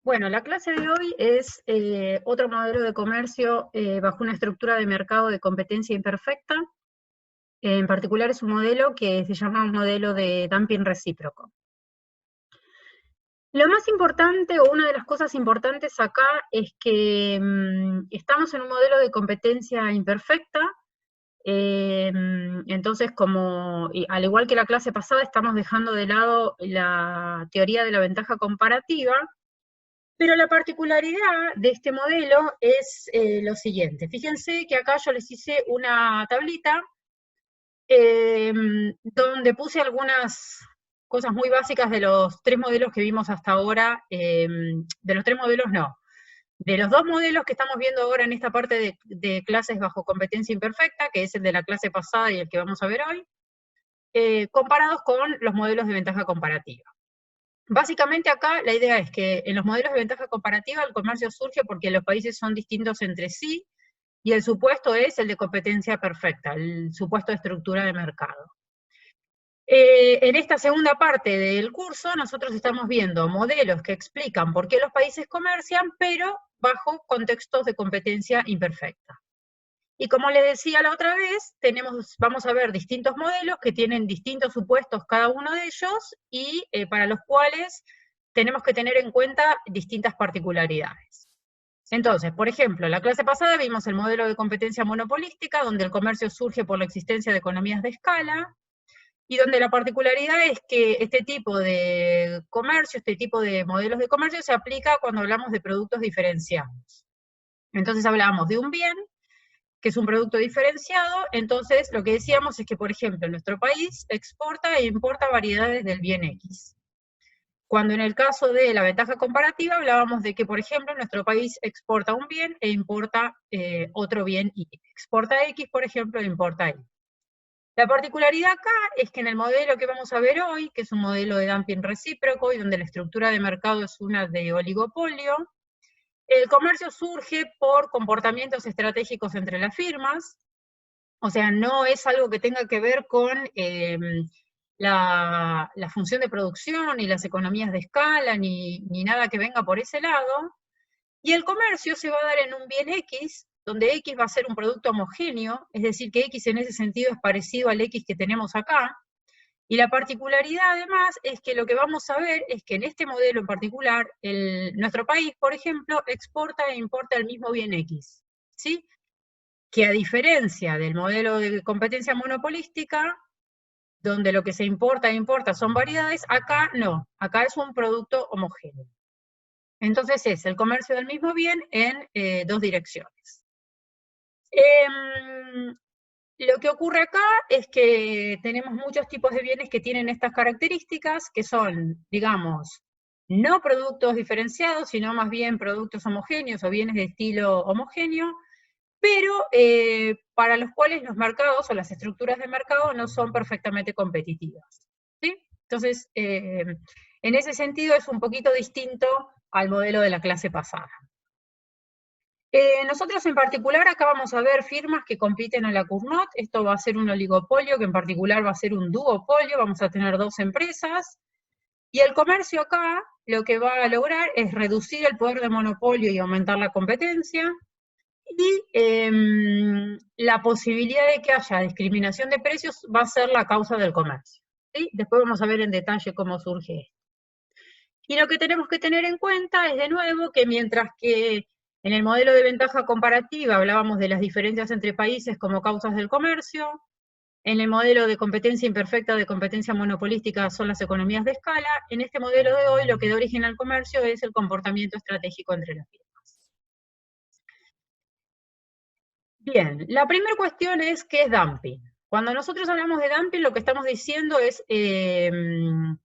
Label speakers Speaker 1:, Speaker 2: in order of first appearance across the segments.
Speaker 1: Bueno, la clase de hoy es otro modelo de comercio bajo una estructura de mercado de competencia imperfecta. En particular es un modelo que se llama un modelo de dumping recíproco. Lo más importante, o una de las cosas importantes acá, es que estamos en un modelo de competencia imperfecta. Entonces, al igual que la clase pasada, estamos dejando de lado la teoría de la ventaja comparativa. Pero la particularidad de este modelo es lo siguiente. Fíjense que acá yo les hice una tablita donde puse algunas cosas muy básicas de los tres modelos que vimos hasta ahora. De los tres modelos no. De los dos modelos que estamos viendo ahora en esta parte de clases bajo competencia imperfecta, que es el de la clase pasada y el que vamos a ver hoy, comparados con los modelos de ventaja comparativa. Básicamente acá la idea es que en los modelos de ventaja comparativa el comercio surge porque los países son distintos entre sí y el supuesto es el de competencia perfecta, el supuesto de estructura de mercado. En esta segunda parte del curso nosotros estamos viendo modelos que explican por qué los países comercian, pero bajo contextos de competencia imperfecta. Y como les decía la otra vez, vamos a ver distintos modelos que tienen distintos supuestos cada uno de ellos y para los cuales tenemos que tener en cuenta distintas particularidades. Entonces, por ejemplo, la clase pasada vimos el modelo de competencia monopolística, donde el comercio surge por la existencia de economías de escala, y donde la particularidad es que este tipo de comercio, este tipo de modelos de comercio se aplica cuando hablamos de productos diferenciados. Entonces hablamos de un bien que es un producto diferenciado. Entonces lo que decíamos es que, por ejemplo, nuestro país exporta e importa variedades del bien X. Cuando en el caso de la ventaja comparativa hablábamos de que, por ejemplo, nuestro país exporta un bien e importa otro bien Y. Exporta X, por ejemplo, e importa Y. La particularidad acá es que en el modelo que vamos a ver hoy, que es un modelo de dumping recíproco y donde la estructura de mercado es una de oligopolio, el comercio surge por comportamientos estratégicos entre las firmas. O sea, no es algo que tenga que ver con la función de producción, ni las economías de escala, ni nada que venga por ese lado. Y el comercio se va a dar en un bien X, donde X va a ser un producto homogéneo, es decir, que X en ese sentido es parecido al X que tenemos acá. Y la particularidad además es que lo que vamos a ver es que en este modelo en particular, nuestro país, por ejemplo, exporta e importa el mismo bien X, ¿sí? Que a diferencia del modelo de competencia monopolística, donde lo que se importa e importa son variedades, acá no, acá es un producto homogéneo. Entonces es el comercio del mismo bien en dos direcciones. Lo que ocurre acá es que tenemos muchos tipos de bienes que tienen estas características, que son, digamos, no productos diferenciados, sino más bien productos homogéneos o bienes de estilo homogéneo, pero para los cuales los mercados o las estructuras de mercado no son perfectamente competitivas, ¿sí? Entonces, en ese sentido es un poquito distinto al modelo de la clase pasada. Nosotros en particular acá vamos a ver firmas que compiten a la Cournot. Esto va a ser un oligopolio, que en particular va a ser un duopolio, vamos a tener dos empresas, y el comercio acá lo que va a lograr es reducir el poder de monopolio y aumentar la competencia, y la posibilidad de que haya discriminación de precios va a ser la causa del comercio, ¿sí? Después vamos a ver en detalle cómo surge esto. Y lo que tenemos que tener en cuenta es, de nuevo, que mientras que en el modelo de ventaja comparativa hablábamos de las diferencias entre países como causas del comercio, en el modelo de competencia imperfecta, de competencia monopolística, son las economías de escala, en este modelo de hoy lo que da origen al comercio es el comportamiento estratégico entre las firmas. Bien, la primera cuestión es ¿qué es dumping? Cuando nosotros hablamos de dumping, lo que estamos diciendo es, en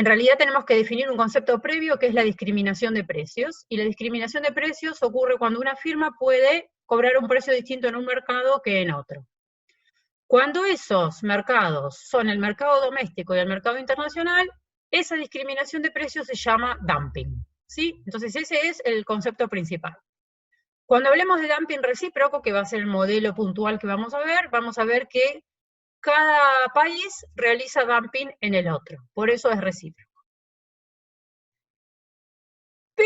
Speaker 1: realidad tenemos que definir un concepto previo que es la discriminación de precios, y la discriminación de precios ocurre cuando una firma puede cobrar un precio distinto en un mercado que en otro. Cuando esos mercados son el mercado doméstico y el mercado internacional, esa discriminación de precios se llama dumping, ¿sí? Entonces ese es el concepto principal. Cuando hablemos de dumping recíproco, que va a ser el modelo puntual que vamos a ver que cada país realiza dumping en el otro, por eso es recíproco.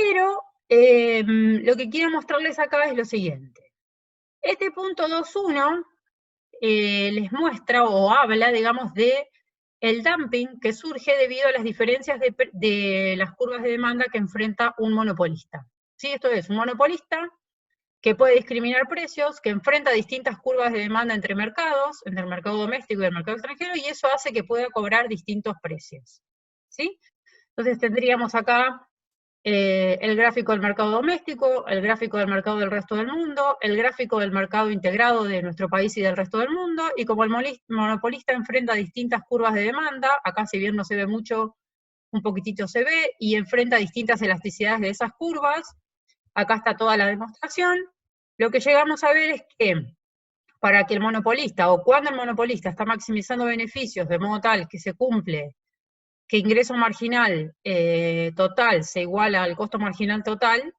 Speaker 1: Pero lo que quiero mostrarles acá es lo siguiente. Este punto 2.1 les muestra o habla, digamos, de el dumping que surge debido a las diferencias de las curvas de demanda que enfrenta un monopolista. ¿Sí? Esto es, un monopolista que puede discriminar precios, que enfrenta distintas curvas de demanda entre mercados, entre el mercado doméstico y el mercado extranjero, y eso hace que pueda cobrar distintos precios. ¿Sí? Entonces tendríamos acá el gráfico del mercado doméstico, el gráfico del mercado del resto del mundo, el gráfico del mercado integrado de nuestro país y del resto del mundo, y como el monopolista enfrenta distintas curvas de demanda, acá si bien no se ve mucho, un poquitito se ve, y enfrenta distintas elasticidades de esas curvas, acá está toda la demostración, lo que llegamos a ver es que para que el monopolista, o cuando el monopolista está maximizando beneficios de modo tal que se cumple que ingreso marginal total se iguala al costo marginal total,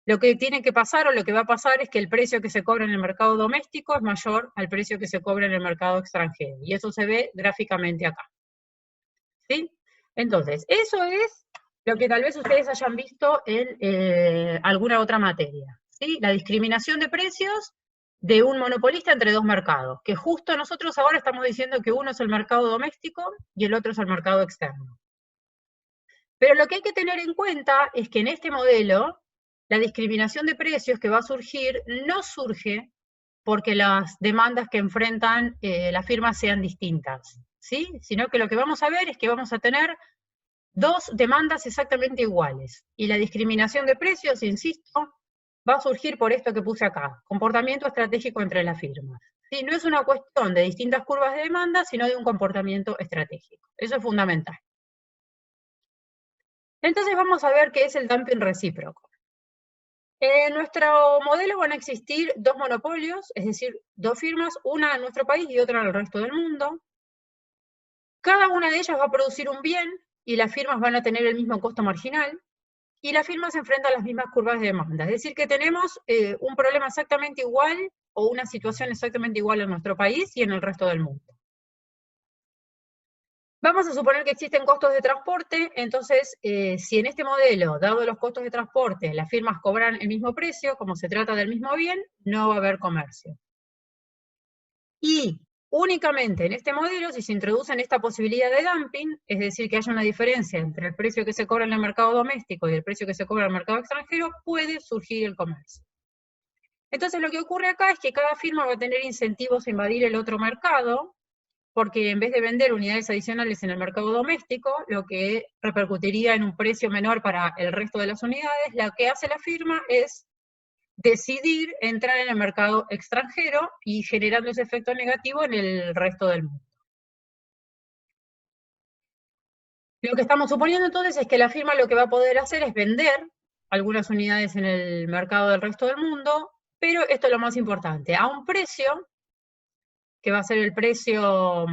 Speaker 1: lo que tiene que pasar o lo que va a pasar es que el precio que se cobra en el mercado doméstico es mayor al precio que se cobra en el mercado extranjero. Y eso se ve gráficamente acá. ¿Sí? Entonces, eso es lo que tal vez ustedes hayan visto en alguna otra materia. ¿Sí? La discriminación de precios de un monopolista entre dos mercados, que justo nosotros ahora estamos diciendo que uno es el mercado doméstico y el otro es el mercado externo. Pero lo que hay que tener en cuenta es que en este modelo, la discriminación de precios que va a surgir no surge porque las demandas que enfrentan las firmas sean distintas, ¿sí? Sino que lo que vamos a ver es que vamos a tener dos demandas exactamente iguales. Y la discriminación de precios, insisto, va a surgir por esto que puse acá, comportamiento estratégico entre las firmas. ¿Sí? No es una cuestión de distintas curvas de demanda, sino de un comportamiento estratégico. Eso es fundamental. Entonces vamos a ver qué es el dumping recíproco. En nuestro modelo van a existir dos monopolios, es decir, dos firmas, una en nuestro país y otra en el resto del mundo. Cada una de ellas va a producir un bien y las firmas van a tener el mismo costo marginal y las firmas se enfrentan a las mismas curvas de demanda. Es decir, que tenemos un problema exactamente igual o una situación exactamente igual en nuestro país y en el resto del mundo. Vamos a suponer que existen costos de transporte, entonces, si en este modelo, dado los costos de transporte, las firmas cobran el mismo precio, como se trata del mismo bien, no va a haber comercio. Y únicamente en este modelo, si se introduce esta posibilidad de dumping, es decir, que haya una diferencia entre el precio que se cobra en el mercado doméstico y el precio que se cobra en el mercado extranjero, puede surgir el comercio. Entonces, lo que ocurre acá es que cada firma va a tener incentivos a invadir el otro mercado, porque en vez de vender unidades adicionales en el mercado doméstico, lo que repercutiría en un precio menor para el resto de las unidades, lo que hace la firma es decidir entrar en el mercado extranjero y generando ese efecto negativo en el resto del mundo. Lo que estamos suponiendo entonces es que la firma lo que va a poder hacer es vender algunas unidades en el mercado del resto del mundo, pero esto es lo más importante, a un precio que va a ser el precio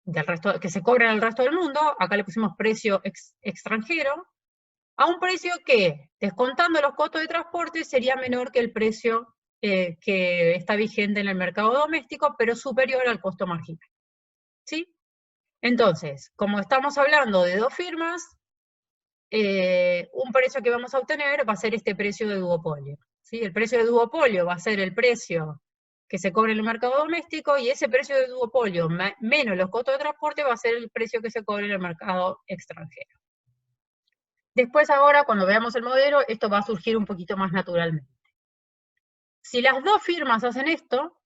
Speaker 1: del resto, que se cobra en el resto del mundo, acá le pusimos precio extranjero, a un precio que, descontando los costos de transporte, sería menor que el precio que está vigente en el mercado doméstico, pero superior al costo marginal. ¿Sí? Entonces, como estamos hablando de dos firmas, un precio que vamos a obtener va a ser este precio de duopolio. ¿Sí? El precio de duopolio va a ser el precio que se cobra en el mercado doméstico, y ese precio de duopolio menos los costos de transporte va a ser el precio que se cobra en el mercado extranjero. Después ahora, cuando veamos el modelo, esto va a surgir un poquito más naturalmente. Si las dos firmas hacen esto,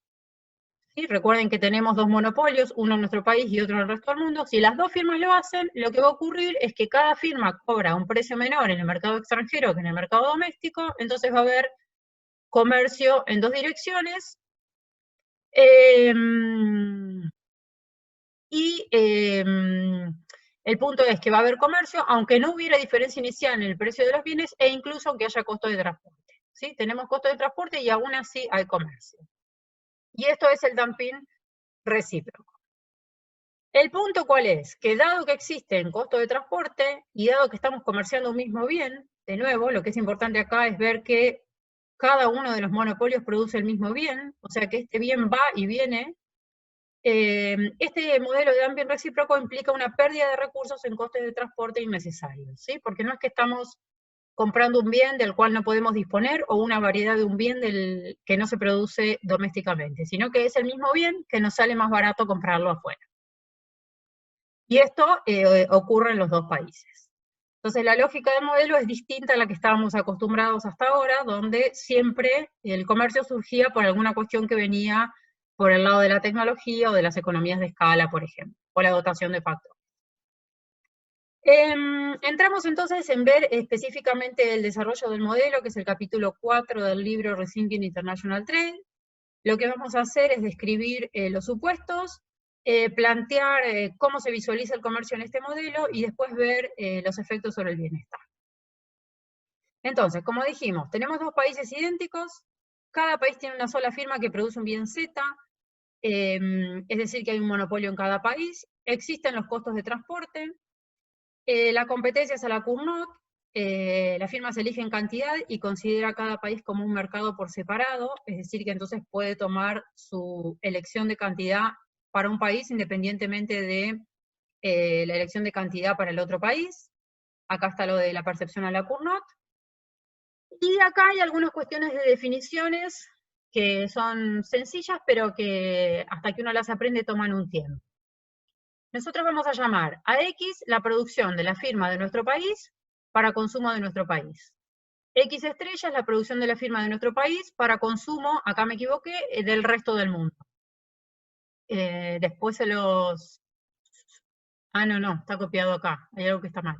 Speaker 1: ¿sí? Recuerden que tenemos dos monopolios, uno en nuestro país y otro en el resto del mundo, si las dos firmas lo hacen, lo que va a ocurrir es que cada firma cobra un precio menor en el mercado extranjero que en el mercado doméstico, entonces va a haber comercio en dos direcciones, el punto es que va a haber comercio, aunque no hubiera diferencia inicial en el precio de los bienes, e incluso aunque haya costo de transporte. ¿Sí? Tenemos costo de transporte y aún así hay comercio. Y esto es el dumping recíproco. El punto ¿cuál es? Que dado que existen costos de transporte y dado que estamos comerciando un mismo bien, de nuevo, lo que es importante acá es ver que cada uno de los monopolios produce el mismo bien, o sea que este bien va y viene Este modelo de dumping recíproco implica una pérdida de recursos en costes de transporte innecesarios, ¿sí? Porque no es que estamos comprando un bien del cual no podemos disponer o una variedad de un bien que no se produce domésticamente, sino que es el mismo bien que nos sale más barato comprarlo afuera. Y esto ocurre en los dos países. Entonces la lógica del modelo es distinta a la que estábamos acostumbrados hasta ahora, donde siempre el comercio surgía por alguna cuestión que venía por el lado de la tecnología o de las economías de escala, por ejemplo, o la dotación de factores. Entramos entonces en ver específicamente el desarrollo del modelo, que es el capítulo 4 del libro Rethinking International Trade. Lo que vamos a hacer es describir los supuestos, plantear cómo se visualiza el comercio en este modelo y después ver los efectos sobre el bienestar. Entonces, como dijimos, tenemos dos países idénticos, cada país tiene una sola firma que produce un bien Z, es decir, que hay un monopolio en cada país, existen los costos de transporte, la competencia es a la Cournot, la firma se elige en cantidad y considera a cada país como un mercado por separado, es decir, que entonces puede tomar su elección de cantidad para un país independientemente de la elección de cantidad para el otro país. Acá está lo de la percepción a la Cournot. Y acá hay algunas cuestiones de definiciones que son sencillas, pero que hasta que uno las aprende toman un tiempo. Nosotros vamos a llamar a X la producción de la firma de nuestro país para consumo de nuestro país. X estrella es la producción de la firma de nuestro país para consumo, acá me equivoqué, del resto del mundo. Después se los... Ah, no, está copiado acá, hay algo que está mal.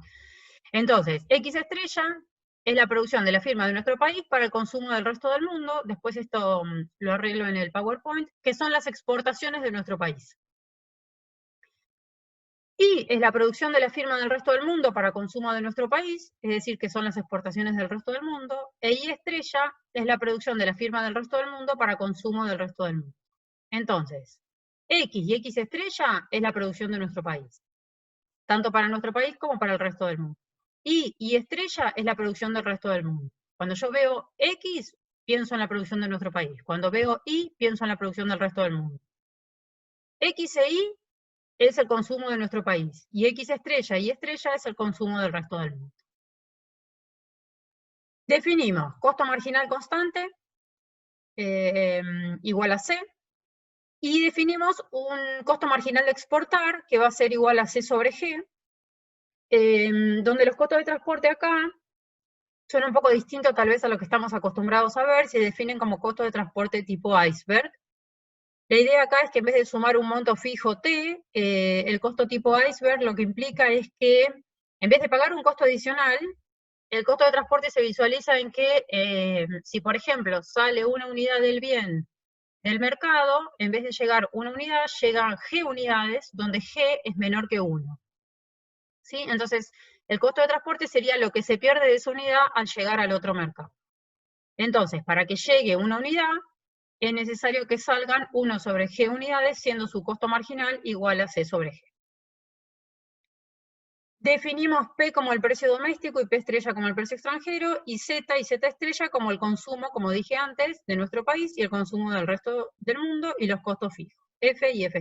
Speaker 1: Entonces, X estrella es la producción de la firma de nuestro país para el consumo del resto del mundo, después esto lo arreglo en el PowerPoint, que son las exportaciones de nuestro país. Y es la producción de la firma del resto del mundo para consumo de nuestro país, es decir, que son las exportaciones del resto del mundo, e Y estrella es la producción de la firma del resto del mundo para consumo del resto del mundo. Entonces, X y X estrella es la producción de nuestro país, tanto para nuestro país como para el resto del mundo. Y estrella es la producción del resto del mundo. Cuando yo veo X, pienso en la producción de nuestro país. Cuando veo Y, pienso en la producción del resto del mundo. X e Y es el consumo de nuestro país, y X estrella y estrella es el consumo del resto del mundo. Definimos costo marginal constante igual a C, y definimos un costo marginal de exportar que va a ser igual a C sobre G, donde los costos de transporte acá son un poco distintos tal vez a lo que estamos acostumbrados a ver, se definen como costos de transporte tipo iceberg. La idea acá es que en vez de sumar un monto fijo T, el costo tipo iceberg lo que implica es que en vez de pagar un costo adicional, el costo de transporte se visualiza en que si por ejemplo sale una unidad del bien del mercado, en vez de llegar una unidad, llegan G unidades, donde G es menor que 1. ¿Sí? Entonces, el costo de transporte sería lo que se pierde de esa unidad al llegar al otro mercado. Entonces, para que llegue una unidad, es necesario que salgan 1 sobre G unidades, siendo su costo marginal igual a C sobre G. Definimos P como el precio doméstico y P estrella como el precio extranjero, y Z estrella como el consumo, como dije antes, de nuestro país y el consumo del resto del mundo, y los costos fijos, F y F